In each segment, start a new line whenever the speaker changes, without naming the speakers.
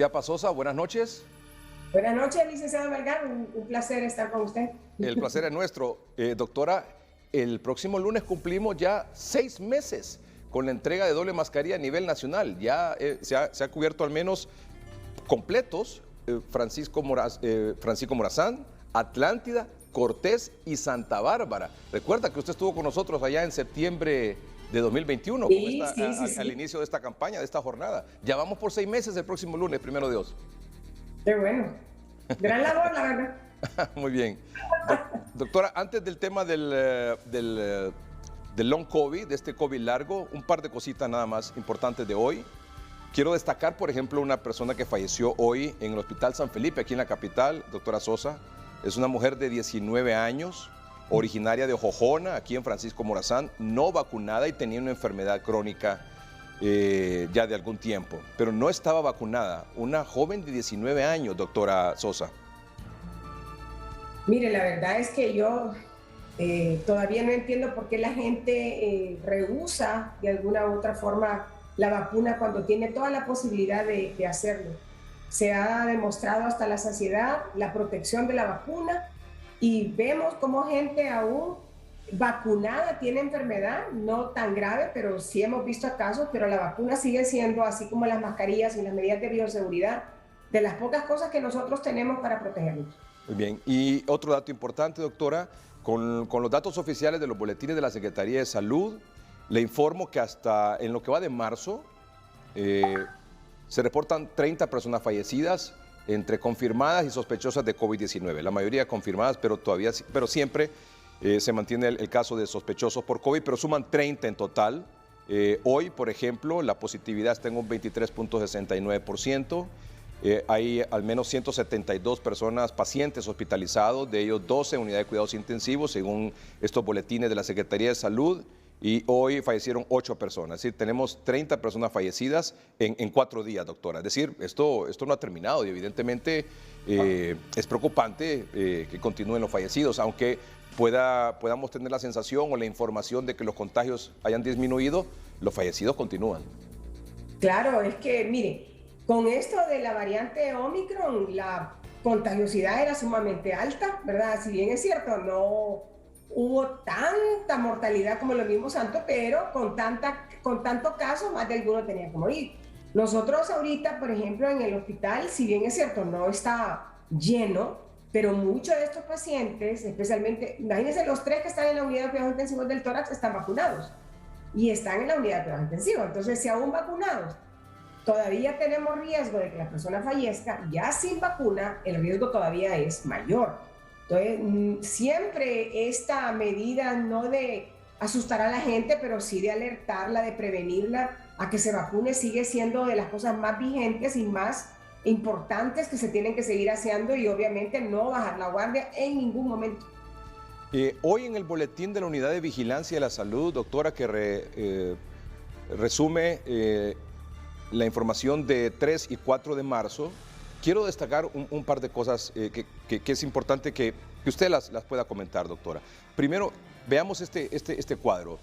Ya Pasosa, buenas noches.
Buenas noches, licenciado Melgar. Un placer estar con usted.
El placer es nuestro. Doctora, el próximo lunes cumplimos ya 6 meses con la entrega de doble mascarilla a nivel nacional. Ya se ha cubierto al menos completos Francisco Morazán, Atlántida, Cortés y Santa Bárbara. Recuerda que usted estuvo con nosotros allá en septiembre de 2021,
Sí,
al inicio de esta campaña, de esta jornada. Ya vamos por 6 meses el próximo lunes, primero Dios.
Qué bueno. Gran labor, la verdad.
Muy bien. Doctora, antes del tema del long COVID, de este COVID largo, un par de cositas nada más importantes de hoy. Quiero destacar, por ejemplo, una persona que falleció hoy en el Hospital San Felipe, aquí en la capital, doctora Sosa. Es una mujer de 19 años, originaria de Jojona, aquí en Francisco Morazán, no vacunada y tenía una enfermedad crónica ya de algún tiempo, pero no estaba vacunada. Una joven de 19 años, doctora Sosa.
Mire, la verdad es que yo todavía no entiendo por qué la gente rehúsa de alguna u otra forma la vacuna cuando tiene toda la posibilidad de hacerlo. Se ha demostrado hasta la saciedad la protección de la vacuna y vemos cómo gente aún vacunada tiene enfermedad, no tan grave, pero sí hemos visto casos, pero la vacuna sigue siendo, así como las mascarillas y las medidas de bioseguridad, de las pocas cosas que nosotros tenemos para protegernos.
Muy bien. Y otro dato importante, doctora, con los datos oficiales de los boletines de la Secretaría de Salud, le informo que hasta en lo que va de marzo se reportan 30 personas fallecidas entre confirmadas y sospechosas de COVID-19. La mayoría confirmadas, pero siempre se mantiene el caso de sospechosos por COVID, pero suman 30 en total. Hoy, por ejemplo, la positividad está en un 23.69%. Hay al menos 172 personas, pacientes hospitalizados, de ellos 12 en unidad de cuidados intensivos, según estos boletines de la Secretaría de Salud. Y hoy fallecieron 8 personas, es decir, tenemos 30 personas fallecidas en 4 días, doctora. Es decir, esto no ha terminado y evidentemente es preocupante que continúen los fallecidos, aunque podamos tener la sensación o la información de que los contagios hayan disminuido, los fallecidos continúan.
Claro, es que, mire, con esto de la variante Omicron, la contagiosidad era sumamente alta, ¿verdad? Si bien es cierto, no hubo tanta mortalidad como lo vimos antes, pero con tanto caso, más de alguno tenía que morir. Nosotros ahorita, por ejemplo, en el hospital, si bien es cierto, no está lleno, pero muchos de estos pacientes, especialmente, imagínense, los 3 que están en la unidad de cuidados intensivos del tórax están vacunados y están en la unidad de cuidados intensivos. Entonces, si aún vacunados todavía tenemos riesgo de que la persona fallezca, ya sin vacuna, el riesgo todavía es mayor. Entonces, siempre esta medida no de asustar a la gente, pero sí de alertarla, de prevenirla a que se vacune, sigue siendo de las cosas más vigentes y más importantes que se tienen que seguir haciendo y obviamente no bajar la guardia en ningún momento.
Hoy en el boletín de la Unidad de Vigilancia de la Salud, doctora, que resume la información de 3 y 4 de marzo, quiero destacar un par de cosas que es importante que usted las pueda comentar, doctora. Primero, veamos este cuadro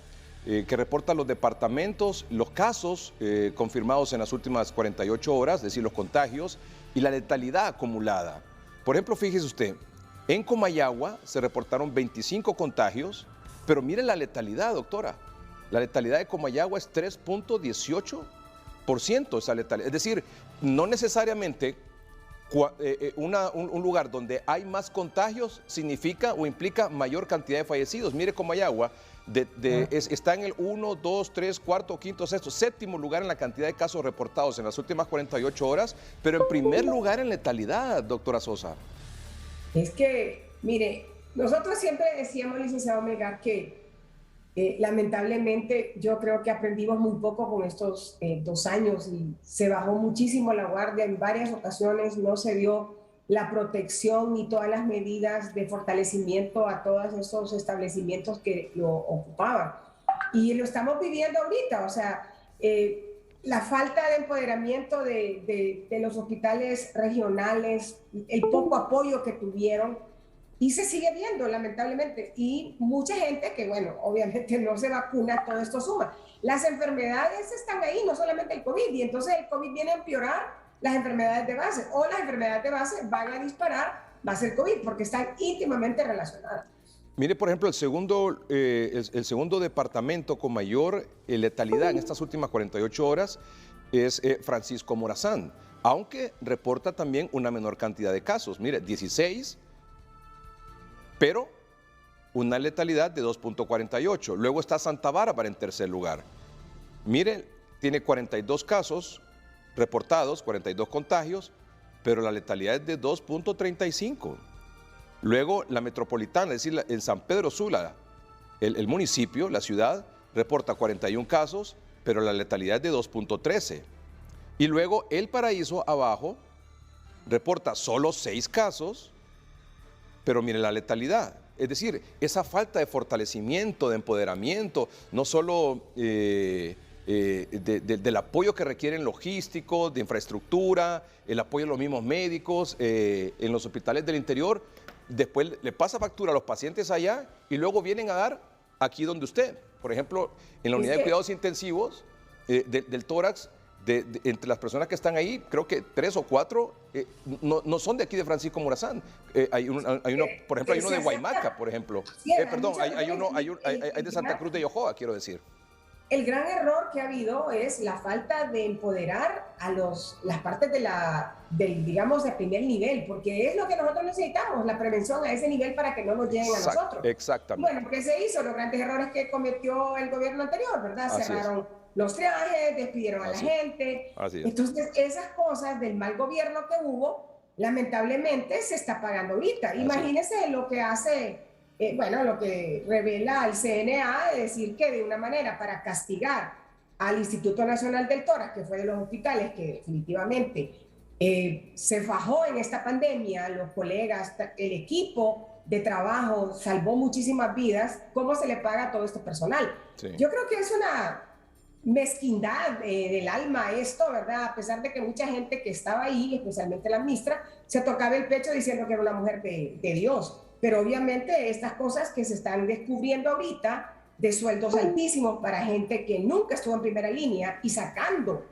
que reporta los departamentos, los casos confirmados en las últimas 48 horas, es decir, los contagios y la letalidad acumulada. Por ejemplo, fíjese usted, en Comayagua se reportaron 25 contagios, pero miren la letalidad, doctora. La letalidad de Comayagua es 3.18%, esa letalidad. Es decir, no necesariamente un lugar donde hay más contagios significa o implica mayor cantidad de fallecidos. Mire Comayagua está en el 1, 2, 3, 4, 5, 6, 7º lugar en la cantidad de casos reportados en las últimas 48 horas, pero en primer lugar en letalidad, doctora Sosa.
Es que, mire, nosotros siempre decíamos, licenciado Melgar, que lamentablemente yo creo que aprendimos muy poco con estos 2 años y se bajó muchísimo la guardia en varias ocasiones, no se dio la protección y todas las medidas de fortalecimiento a todos esos establecimientos que lo ocupaban. Y lo estamos viviendo ahorita, o sea, la falta de empoderamiento de los hospitales regionales, el poco apoyo que tuvieron, y se sigue viendo, lamentablemente. Y mucha gente que, bueno, obviamente no se vacuna, todo esto suma. Las enfermedades están ahí, no solamente el COVID, y entonces el COVID viene a empeorar las enfermedades de base, o las enfermedades de base van a disparar, va a ser COVID, porque están íntimamente relacionadas.
Mire, por ejemplo, el segundo departamento con mayor letalidad en estas últimas 48 horas es Francisco Morazán, aunque reporta también una menor cantidad de casos. Mire, 16, pero una letalidad de 2.48. Luego está Santa Bárbara en tercer lugar. Mire, tiene 42 casos reportados, 42 contagios, pero la letalidad es de 2.35. Luego la metropolitana, es decir, en San Pedro Sula, el municipio, la ciudad, reporta 41 casos, pero la letalidad es de 2.13. Y luego El Paraíso abajo reporta solo 6 casos, pero mire la letalidad. Es decir, esa falta de fortalecimiento, de empoderamiento, no solo del apoyo que requieren logísticos, de infraestructura, el apoyo de los mismos médicos en los hospitales del interior, después le pasa factura a los pacientes allá y luego vienen a dar aquí donde usted. Por ejemplo, en la unidad de cuidados intensivos del tórax, entre las personas que están ahí, creo que 3 o 4 no son de aquí de Francisco Morazán. Hay uno, por ejemplo, hay uno de Guaymaca, por ejemplo. Perdón, hay de Santa Cruz de Yojoa, quiero decir.
El gran error que ha habido es la falta de empoderar a las partes digamos, de primer nivel, porque es lo que nosotros necesitamos, la prevención a ese nivel para que no nos lleguen a nosotros.
Exactamente.
Bueno, ¿qué se hizo? Los grandes errores que cometió el gobierno anterior, ¿verdad? Cerraron los triajes, despidieron a la gente. Entonces, esas cosas del mal gobierno que hubo, lamentablemente se está pagando ahorita. Imagínense lo que hace... lo que revela el CNA, es decir, que de una manera para castigar al Instituto Nacional del Tórax, que fue de los hospitales que definitivamente se fajó en esta pandemia, los colegas, el equipo de trabajo salvó muchísimas vidas, ¿cómo se le paga a todo este personal? Sí. Yo creo que es una mezquindad del alma esto, ¿verdad? A pesar de que mucha gente que estaba ahí, especialmente la ministra, se tocaba el pecho diciendo que era una mujer de Dios. Pero obviamente estas cosas que se están descubriendo ahorita, de sueldos altísimos para gente que nunca estuvo en primera línea y sacando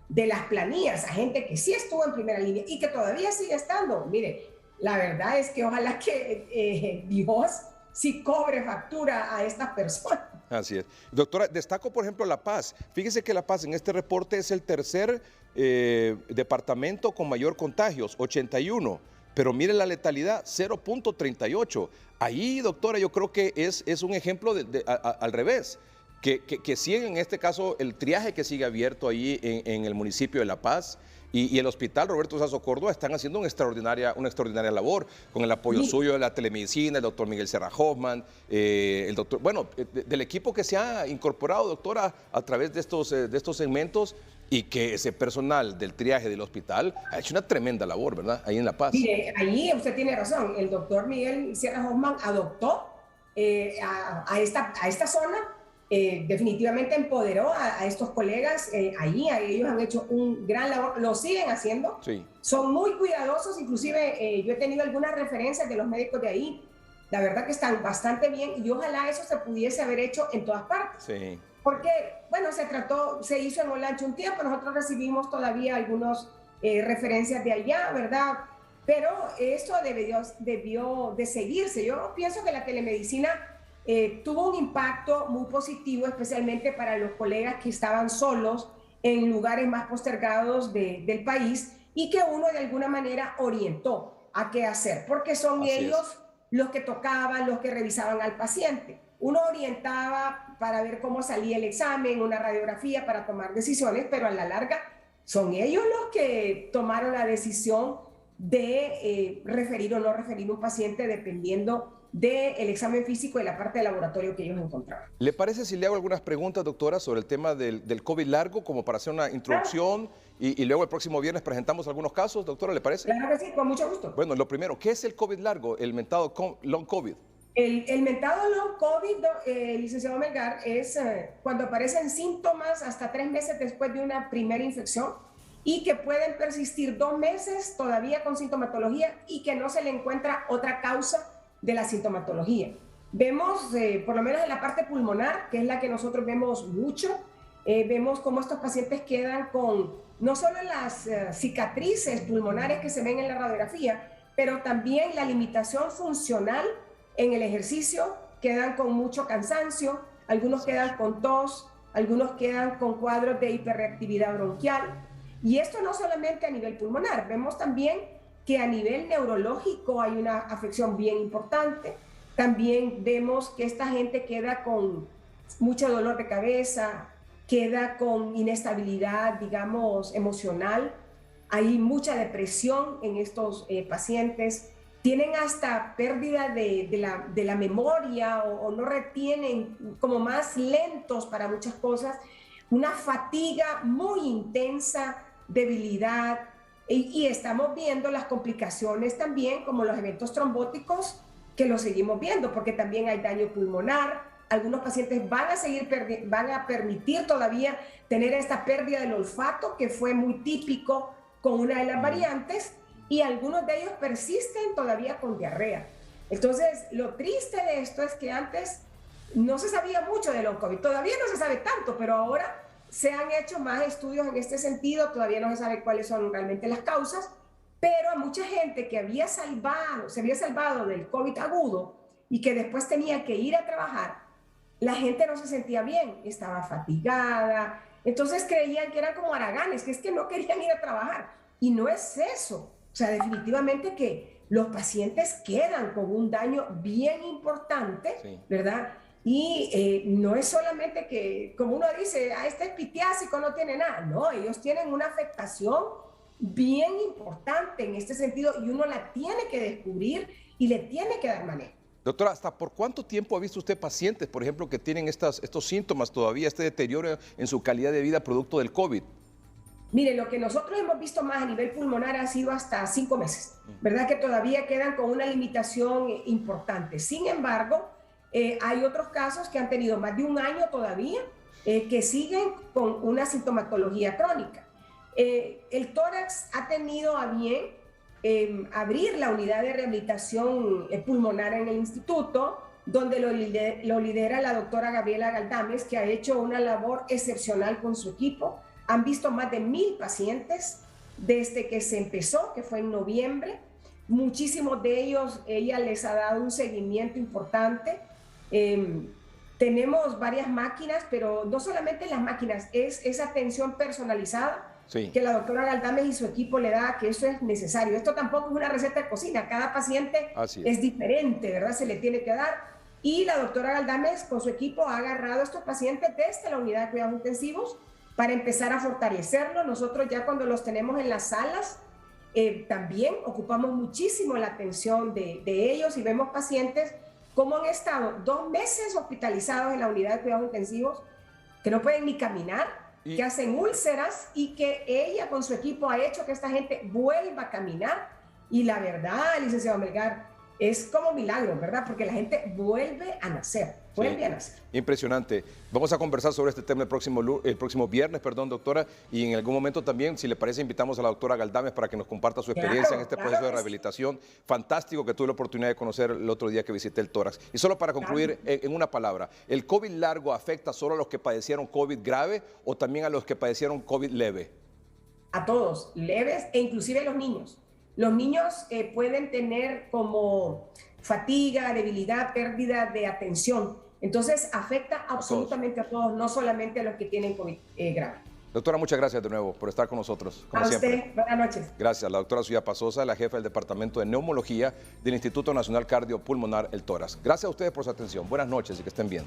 de las planillas a gente que sí estuvo en primera línea y que todavía sigue estando. Mire, la verdad es que ojalá que Dios sí cobre factura a estas personas.
Así es. Doctora, destaco por ejemplo La Paz. Fíjese que La Paz en este reporte es el tercer departamento con mayor contagios, 81. Pero mire la letalidad, 0.38. Ahí, doctora, yo creo que es un ejemplo al revés. Que sigue en este caso el triaje que sigue abierto ahí en el municipio de La Paz y el hospital Roberto Sazo Córdoba están haciendo una extraordinaria labor con el apoyo suyo de la telemedicina, el doctor Miguel Serra Hoffman, el doctor, del equipo que se ha incorporado, doctora, a través de estos segmentos y que ese personal del triaje del hospital ha hecho una tremenda labor, ¿verdad? Ahí en La Paz.
Mire, ahí usted tiene razón, el doctor Miguel Serra Hoffman adoptó a esta zona. Definitivamente empoderó a estos colegas, ahí ellos han hecho un gran labor, lo siguen haciendo, sí. Son muy cuidadosos, inclusive yo he tenido algunas referencias de los médicos de ahí, la verdad que están bastante bien y ojalá eso se pudiese haber hecho en todas partes. Sí. Porque, se hizo en Olancho un tiempo, nosotros recibimos todavía algunas referencias de allá, ¿verdad? Pero esto debió de seguirse. Yo pienso que la telemedicina tuvo un impacto muy positivo, especialmente para los colegas que estaban solos en lugares más postergados del país y que uno de alguna manera orientó a qué hacer, porque son ellos los que tocaban, los que revisaban al paciente. Uno orientaba para ver cómo salía el examen, una radiografía para tomar decisiones, pero a la larga son ellos los que tomaron la decisión de referir o no referir un paciente dependiendo del examen físico y la parte de laboratorio que ellos encontraron.
¿Le parece si le hago algunas preguntas, doctora, sobre el tema del COVID largo, como para hacer una introducción? Claro. Y luego el próximo viernes presentamos algunos casos, doctora, ¿le parece?
Claro que sí, con mucho gusto.
Bueno, lo primero, ¿qué es el COVID largo, el mentado long COVID?
El mentado long COVID, licenciado Melgar, es cuando aparecen síntomas hasta 3 meses después de una primera infección y que pueden persistir 2 meses todavía con sintomatología y que no se le encuentra otra causa de la sintomatología. Vemos, por lo menos en la parte pulmonar, que es la que nosotros vemos mucho, vemos cómo estos pacientes quedan con no solo las cicatrices pulmonares que se ven en la radiografía, pero también la limitación funcional en el ejercicio, quedan con mucho cansancio, algunos quedan con tos, algunos quedan con cuadros de hiperreactividad bronquial. Y esto no solamente a nivel pulmonar, vemos también que a nivel neurológico hay una afección bien importante. También vemos que esta gente queda con mucho dolor de cabeza, queda con inestabilidad, digamos, emocional. Hay mucha depresión en estos pacientes. Tienen hasta pérdida de la memoria o no retienen, como más lentos para muchas cosas. Una fatiga muy intensa, debilidad. Y estamos viendo las complicaciones también, como los eventos trombóticos, que los seguimos viendo, porque también hay daño pulmonar. Algunos pacientes van a permitir todavía tener esta pérdida del olfato, que fue muy típico con una de las variantes, y algunos de ellos persisten todavía con diarrea. Entonces, lo triste de esto es que antes no se sabía mucho de long COVID, todavía no se sabe tanto, pero ahora se han hecho más estudios en este sentido, todavía no se sabe cuáles son realmente las causas, pero a mucha gente que se había salvado del COVID agudo y que después tenía que ir a trabajar, la gente no se sentía bien, estaba fatigada, entonces creían que eran como haraganes, que es que no querían ir a trabajar. Y no es eso. O sea, definitivamente que los pacientes quedan con un daño bien importante, sí, ¿verdad? Y no es solamente que, como uno dice, este es pitiásico, no tiene nada. No, ellos tienen una afectación bien importante en este sentido y uno la tiene que descubrir y le tiene que dar manejo.
Doctora, ¿hasta por cuánto tiempo ha visto usted pacientes, por ejemplo, que tienen estos síntomas todavía, este deterioro en su calidad de vida producto del COVID?
Mire, lo que nosotros hemos visto más a nivel pulmonar ha sido hasta 5 meses, ¿verdad? Que todavía quedan con una limitación importante. Sin embargo, hay otros casos que han tenido más de un año todavía, que siguen con una sintomatología crónica. El tórax ha tenido a bien abrir la unidad de rehabilitación pulmonar en el instituto, donde lo lidera la doctora Gabriela Galdames, que ha hecho una labor excepcional con su equipo. Han visto más de 1000 pacientes desde que se empezó, que fue en noviembre. Muchísimos de ellos, ella les ha dado un seguimiento importante. Tenemos varias máquinas, pero no solamente las máquinas, es esa atención personalizada, sí, que la doctora Galdames y su equipo le da, que eso es necesario. Esto tampoco es una receta de cocina, cada paciente es diferente, ¿verdad? Se le tiene que dar. Y la doctora Galdames con su equipo ha agarrado a estos pacientes desde la unidad de cuidados intensivos para empezar a fortalecerlo. Nosotros ya cuando los tenemos en las salas, también ocupamos muchísimo la atención de ellos y vemos pacientes cómo han estado 2 meses hospitalizados en la unidad de cuidados intensivos, que no pueden ni caminar, que hacen úlceras y que ella con su equipo ha hecho que esta gente vuelva a caminar. Y la verdad, licenciado Melgar, es como milagro, ¿verdad? Porque la gente vuelve a nacer, vuelve a nacer.
Impresionante. Vamos a conversar sobre este tema el próximo viernes, doctora, y en algún momento también, si le parece, invitamos a la doctora Galdames para que nos comparta su experiencia en este proceso de rehabilitación. Fantástico, que tuve la oportunidad de conocer el otro día que visité el tórax. Y solo para concluir, en una palabra, ¿el COVID largo afecta solo a los que padecieron COVID grave o también a los que padecieron COVID leve?
A todos, leves e inclusive a los niños. Los niños pueden tener como fatiga, debilidad, pérdida de atención. Entonces afecta absolutamente a todos, no solamente a los que tienen COVID grave.
Doctora, muchas gracias de nuevo por estar con nosotros, como siempre.
Usted, buenas noches.
Gracias. La doctora Suya Pasosa, la jefa del Departamento de Neumología del Instituto Nacional Cardiopulmonar, el Tórax. Gracias a ustedes por su atención. Buenas noches y que estén bien.